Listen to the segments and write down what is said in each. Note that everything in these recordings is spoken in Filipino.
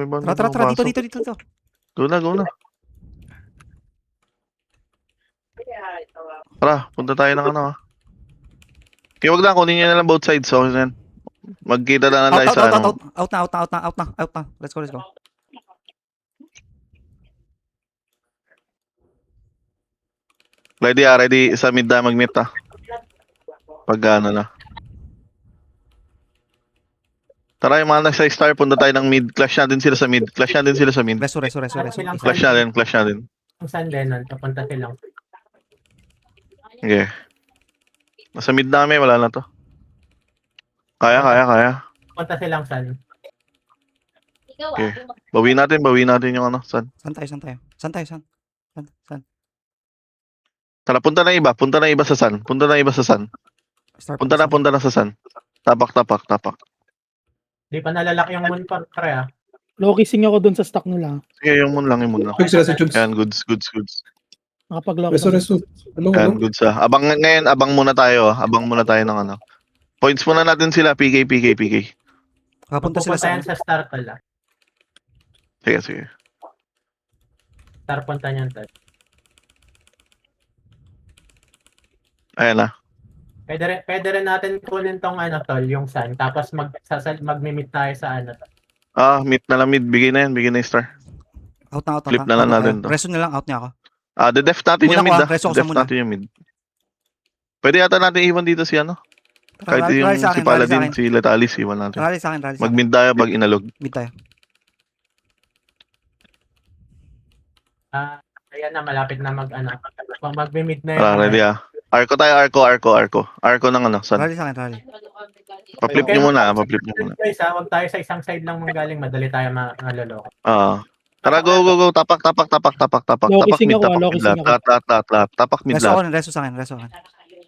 may banda Tara, dito, pumapasok. dito. Go na. Tara, punta tayo ng ano, Okay, wag na, kunin nyo na lang both sides. So, yan. Magkita na lang tayo sa ano. Out na. Let's go. Ready sa mid na mag-meet Pag ano na. Tara, yung mga nasa star, punta tayo ng mid. Clash natin sila sa mid. Reso. Clash natin. Ang San Lennon, papunta silang. Okay. Nasa mid namin, wala na to. Kaya. Papunta silang San. Okay. Bawi natin yung ano, San. San tayo. Tara, punta na iba sa San. Punta Star na sa San. Tapak. Di pa nalalaki yung moon pre Low kissing ako dun sa stock nila. Sige, yung moon lang. Tubes, reso, tubes. Yan, goods. Nakapag-lock. Reso. Ano? Yan, goods Abang muna tayo, ng ano. Points muna natin sila, PK. Kapunta sila Pupunta yan sa sa star pala. Sige. Star punta niyan tol. Ayan na. Pwede rin natin kunin tong ano tol, yung San. Tapos mag-meet tayo sa ano tol. Meet na lang mid. Bigay na yung star. out na. Flip na lang natin to. Reso na lang, out niya ako. The-def natin Muna yung mid. ko, reso ko sa muna. Natin yung mid. Pwede yata natin iwan dito si ano. Kahit Rally yung sa akin, si Paladin, si Letalis, iwan natin. Rally sa akin. Mag-mid tayo, pag inalog. Mid tayo. Ayan na, malapit na mag-meet na Tara, ready Arco tayo, Arco ng ano, San. Rally sa akin. Pa-flip nyo muna. Guys, wag tayo sa isang side lang manggaling, madali tayo maloloko. Tara, go. Tapak Low-kissing mid, ako, tapak mid low-kissing lahat. Lahat. Tapak mid Reso lahat. ako, reso sa akin.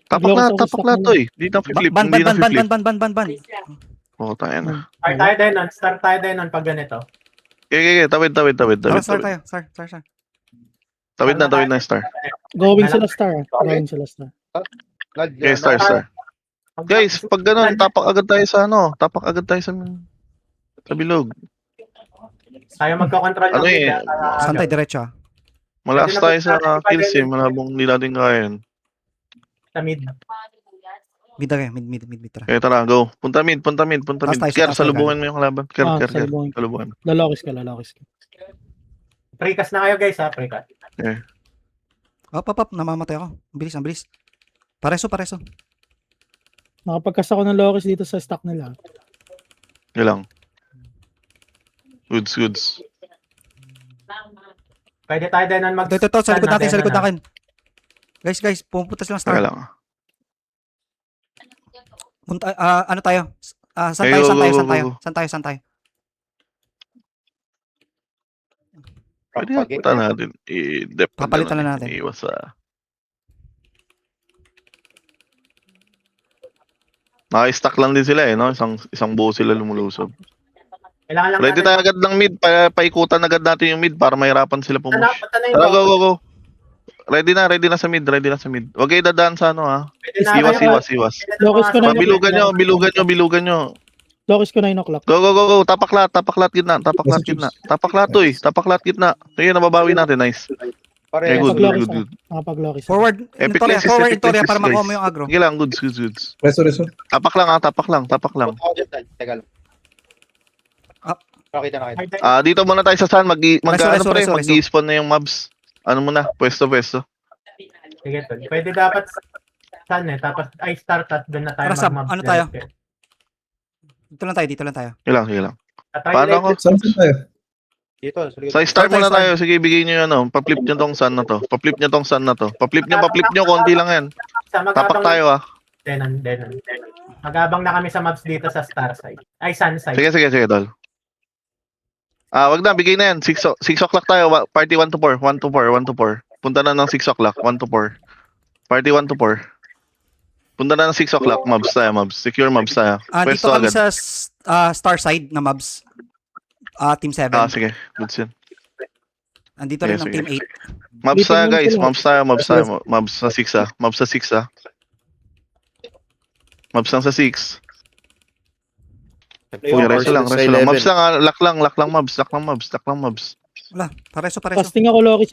Tapak lahat to eh. Di na flip. Ban. Oo, tayo na. Start tayo din nun pag ganito. Okay, tawid. Tara, start tayo. Start. Tawid na yung star. Going sila star. Okay, star. Guys, pag ganun, tapak agad tayo sa bilog. Tayo magkakontrol ng Ano eh, mid, Saan tayo diretso? Malakas tayo sa kills eh, malabong hindi natin kaya yun. sa mid. Mid tayo, mid tara. Okay, tara, go. Punta mid. Taas tayo, Kier, taas tayo, salubungan mo yung kalaban. Kier, salubungin. salubungan. Lalokis ka. Precast na kayo guys precast. Up, namamatay ako. Ang bilis. Pareso. Nakapagkas ako ng lokis dito sa stock nila. Yun lang. Goods. Pwede tayo din nun Ito, sa likod natin. Guys, pumunta silang Tara star. lang. Punta, ano tayo? Saan Hey, tayo? go. Saan tayo? Pwede punta natin. I-dep. Papalitan na natin. Iwas sa... Naka-stack lang din sila no? Isang buo sila lumulusob. Kailangan lang Ready tayo agad ng mid. Paikutan agad natin yung mid para mahirapan sila Punta pumush. na Tara, go. Ready na sa mid. Huwag kayo dadaan sa ano Iwas. Lokis ko na Bilugan nyo. Lokis ko 9 o'clock. Go. Tapak lahat gitna. Tapak lahat gitna. Sige, nababawi natin. Nice. Okay, good. Nakapag-lokis. Forward, Epic Intoria lenses, para makuha guys. mo yung agro. Sige lang, goods. Reso. Tapak lang. Teka lang. Up. Pakita na kayo. Dito muna tayo sa San. Reso. Mag-i-spawn na yung mobs. Ano muna? Pwesto. Sige tol. Pwede dapat San tapos start at doon na tayo Para sa- mag-mob. ano tayo? Dito lang tayo. Sige lang. Paano ako? Saan tayo? Dito, sa likod. Sa star Start muna tayo, tayo. Sige, bigay nyo yung Pa-flip nyo tong San na to. Pa-flip nyo. Konti lang yan. Tapak tayo Denon. Mag-abang na kami sa mobs dito sa star side. Ay, sun side. Sige, tol. Wag na, bigay na yan. 6 o'clock tayo. Party 1 to 4. Punta na ng 6 o'clock. 1 to 4. Party 1 to 4. Punta na ng 6 o'clock. Mobs. Secure mobs tayo. Dito Pwesto kami agad. sa star side na mobs. Team 7. Sige. Goods yan. Andito rin ng sige. team 8. Mobs tayo, guys. Mobs Mobs tayo. Mobs sa 6 Mobs sa 6 Mobs lang sa 6. Sige, reso lang, Sa reso lang. 11. Mobs lang, lock lang mobs. Wala, pareso. Casting ako Loki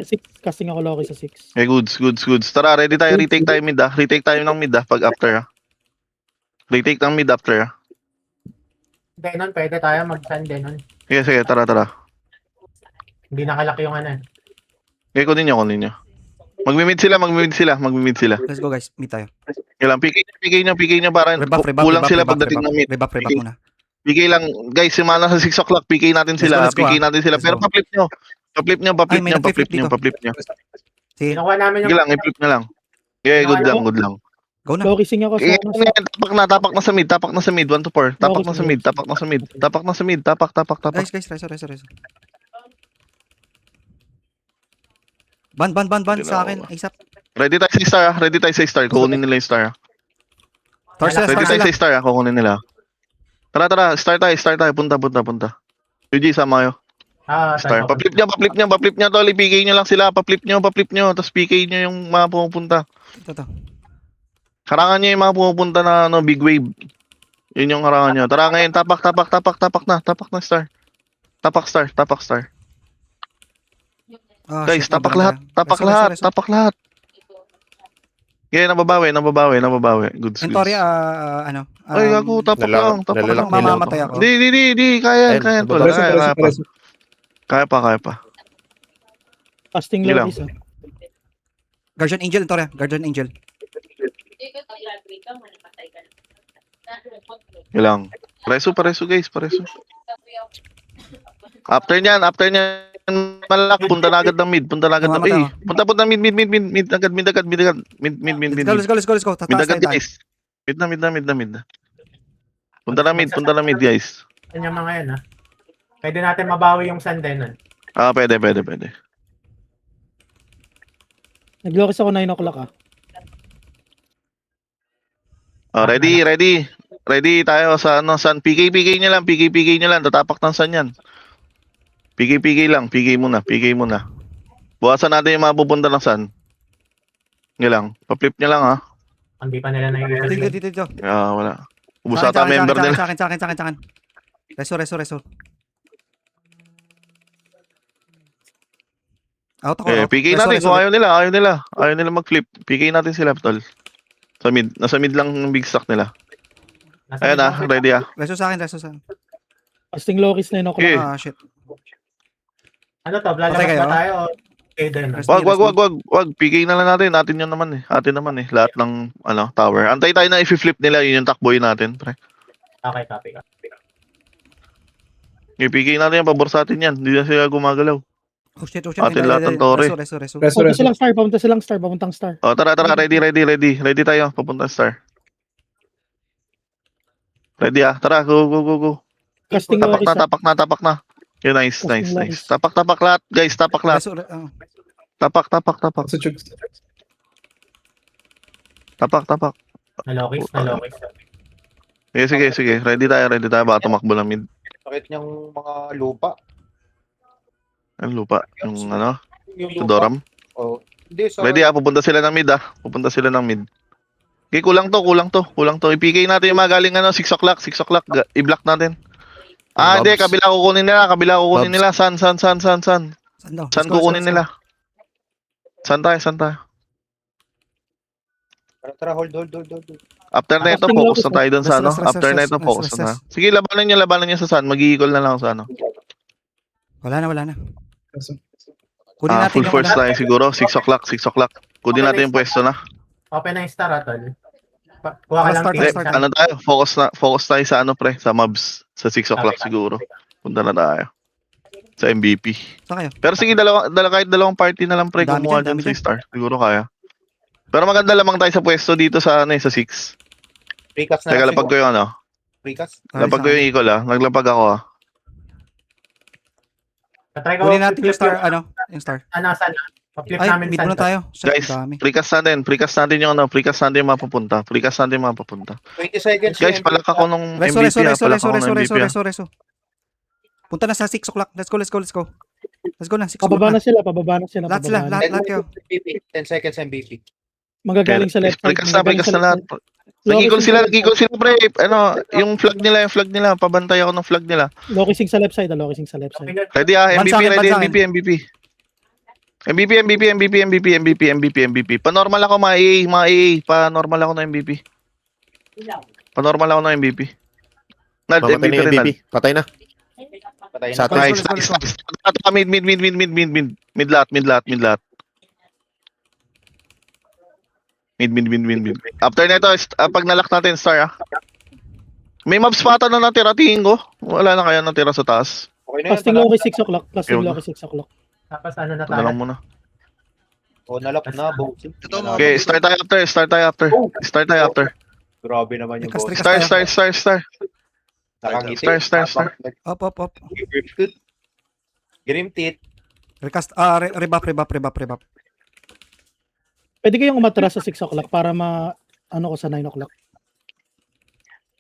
sa 6. Okay, goods. Tara, ready tayo, retake tayo mid ah. Retake tayo ng mid ah, pag after ah. Retake ng mid after ah. Denon, pwede tayo mag-sun Denon. Sige, tara. Hindi nakalaki yung ano. Okay, kunin nyo. Magmi-mid sila. Let's go guys, meet tayo. Kailan, PK nyo para Rebuff, kulang sila pagdating ng mid. Rebuff muna. PK lang, guys, simana sa 6 o'clock, PK natin sila. Let's go, Let's Pero go. pa-flip nyo. Ay, may nag-flip dito. Sige, Kinukuha namin Sige yung... lang, i-flip na lang. Yeah, good lang. go na. Loki sing ako sa Eh, ano, sa tapak na sa mid, 1 to 4. Tapak na sa mid. Guys, reso. Ban sa akin, ASAP. Ready tayo sa star, kukunin nila yung star. Torsa, Ready tayo sa star, kukunin nila. Tara, start tayo, punta. UG, sama kayo. Star, pa-flip nyo, tol, i-PK nyo lang sila, pa-flip nyo, tapos PK nyo yung mga pumupunta. Ito. Harangan nyo yung mga pumupunta na big wave. Yun yung harangan nyo. Tara ngayon, tapak na star. Tapak star. Ah, Guys, shit, tapak nabalan lahat, tayo. tapak lahat. Yeah, nababawi. Goods. Entoria, Ay, ako, tapak lang. Nalalak nila. mamamatay ako. Di, kaya, tol. Kaya pa. casting Sige Loki sa. Guardian Angel, Entoria. Guardian Angel. Ilang. Pareso, guys, After nyan, malak, punta na agad ng mid. Punta mid agad. Mid. Let's go. Mid Tataas agad, tayo. guys. Mid na. Punta na mid, guys. Yan yung mga yan, ha? Pwede natin mabawi yung sun Denon. Pwede. Nag-Loki ako 9 o'clock ah. Ready tayo sa sun. PK nyo lang. Tatapak ng sun yan. PK lang. PK muna. Buwasan natin yung mga pupunta ng sun. Nga lang. Pa-flip nyo lang ha. Hindi pa nila nakikita. Dito. Wala. Ubus ata member nila. Sa akin. Reso. Out ako. PK natin. Kung ayaw nila mag-flip. PK natin sila, tol. Sa mid. Nasa mid lang ng big stack nila. Ayan ready Reso sa akin. Casting Loki 9 o'clock. Okay. Shit. Ano to? Lalabas Patay kayo? ba tayo? Okay, Denon. Wag. PK na lang natin. Atin naman eh. Lahat ng tower. Antay tayo na i-flip nila. Yun yung takboy natin, pre. Okay, copy. I-PK natin yan. Pabor sa atin yan. Hindi na sila gumagalaw. Oh shit. Atin lahat ng tore. Reso. Papunta silang star, papuntang star. Tara. Ready tayo. Papunta star. Ready Tara, go. Casting Loki sa. Tapak na. Okay, nice. Tapak lahat, guys. Tapak lahat. Reso. Tapak. Nalokis. Sige. Ready tayo. Baka tumakbo ng mid. Sakit niyang mga lupa. Ang lupa. Yung Yung Doram. Oh. Hindi, sa... Ready pupunta sila ng mid. Okay, kulang to. I-PK natin yung mga galing 6 o'clock. I-block natin. Hindi. Kabila kukunin nila. San. Saan daw? San kukunin nila. San tayo. Tara, hold. After na ito, focus na tayo dun sa Rest. After na ito, focus na. Sige, labanan nyo sa San. Mag-i-equal na lang sa Wala na. Kunin natin full force tayo siguro. 6 o'clock. Kunin natin yung pwesto na. Open na yung star, Atol. Kuha ka lang Start, ticket. start. Tayo? Focus tayo sa pre. Sa mobs. Sa 6 o'clock Okay. siguro. Punta na tayo. Sa MVP. Saan kayo? Pero sige, kahit dalawang party na lang pre. Dami Kumuha dyan, dyan dami sa star. Siguro kaya. Pero maganda lamang tayo sa pwesto dito sa sa 6. Precast na Teka, lang lapag ko yung Precast? Lapag ko yung equal Naglapag ako Tatry ko. Kunin natin yung star, flip- yung star. Saan? Pa-flip Ay, namin mid saan. muna tayo. Shit, Guys, dami. precast natin yung yung mapupunta. 20 seconds. Guys, palak ako nung Reso. MVP palak ako ng MVP Punta na sa 6 o'clock. Let's go. Let's go na, 6 o'clock Pababa na. na sila. Lahat sila, lahat kayo. 10 seconds MVP. Magagaling sa left side. Precast na lahat. Nag-equal sila, Loki pre. Ano, yung flag nila. Pabantay ako ng flag nila. Loki sa left side, Loki sa left side. Ready ah, MVP, Bansa akin, ready, bansa akin. MVP. Pa-normal ako, mga AA. Pa-normal ako ng MVP. Pa-normal ako ng MVP. Nad, Mamatay MVP na yung rin, Nad. MVP. Patay na. Patay Sa na. atin. Nice, Let's go. nice. Mid lahat. Mid. After nito, pag nalock natin, star ah. May mobs pa ata na natira, tingin ko. Wala na kaya natira sa taas. Okay na yun. Casting Loki 6 o'clock. Casting Yun. Loki 6 o'clock. Tapos ano na Ito na lang tayo? muna. O, nalap na, bossing. Okay, start tayo after. Grabe naman yung Rikas, boss. rikas. Star. Nakangiti. Star. Up. Grim teeth. Recast, rebuff. Pwede kayong umatras sa 6 o'clock para ano ko sa 9 o'clock.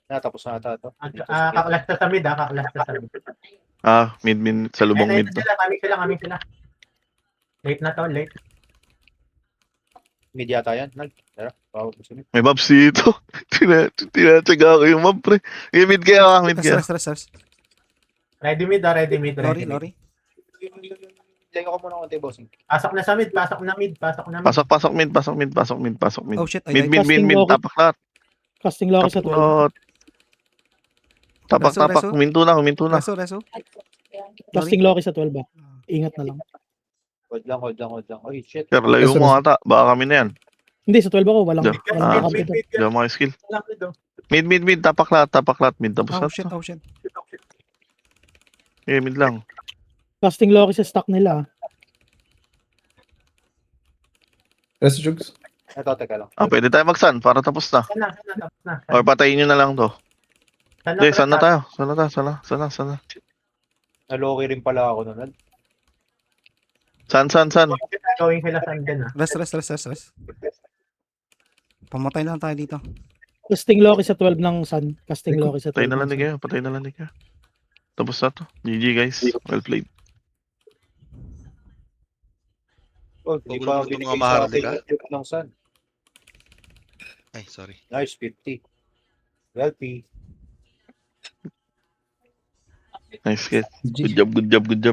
Tapos na ata ito. Kakalas na sa mid, kakalas na sa mid. Mid, sa lubong Ayun, mid to. kami sila. Late na to, late. Mid yata yan. Tara, bawag mo sila. May mobs dito. Tinatsaga ko yung mob, pre. Mid kaya. Rest. Ready mid. Lori. Lagay ko muna konti, bossing. Pasok na sa mid. Pasok mid. Oh shit, Mid, Casting tapak lahat. Casting Loki sa 12. Tapak. Tapak. Reso. Huminto na. Reso. Casting Loki sa 12 ba? Ingat na lang. Hold lang. Oy, shit. Sir, layo mo ata. Baka kami na yan. Hindi, sa 12 ako. Walang Yeah. kapit. Hindi ako makaskill. Mid. Tapak lahat. Mid. Tapos Oh na. shit. Mid lang. Casting Loki sa stock nila. Resto Jugs. Ito, teka lang. Pwede tayo mag-sun para tapos na. Sana, tapos na. Or patayin nyo na lang to. Hindi, Sana sana tayo. Sana. Naloki rin pala ako nun. San. Going sila saan din Rest. Pamatay na lang tayo dito. Casting Loki sa 12 ng Sun. Casting Loki sa 12. Patay na lang kayo. Tapos na to. GG guys. Well played. Oh, di pa Magulo ng binigay mga sa maharlika. atin ng sun. Ay, sorry. Nice, 50. Well, P. Nice kid. Good job.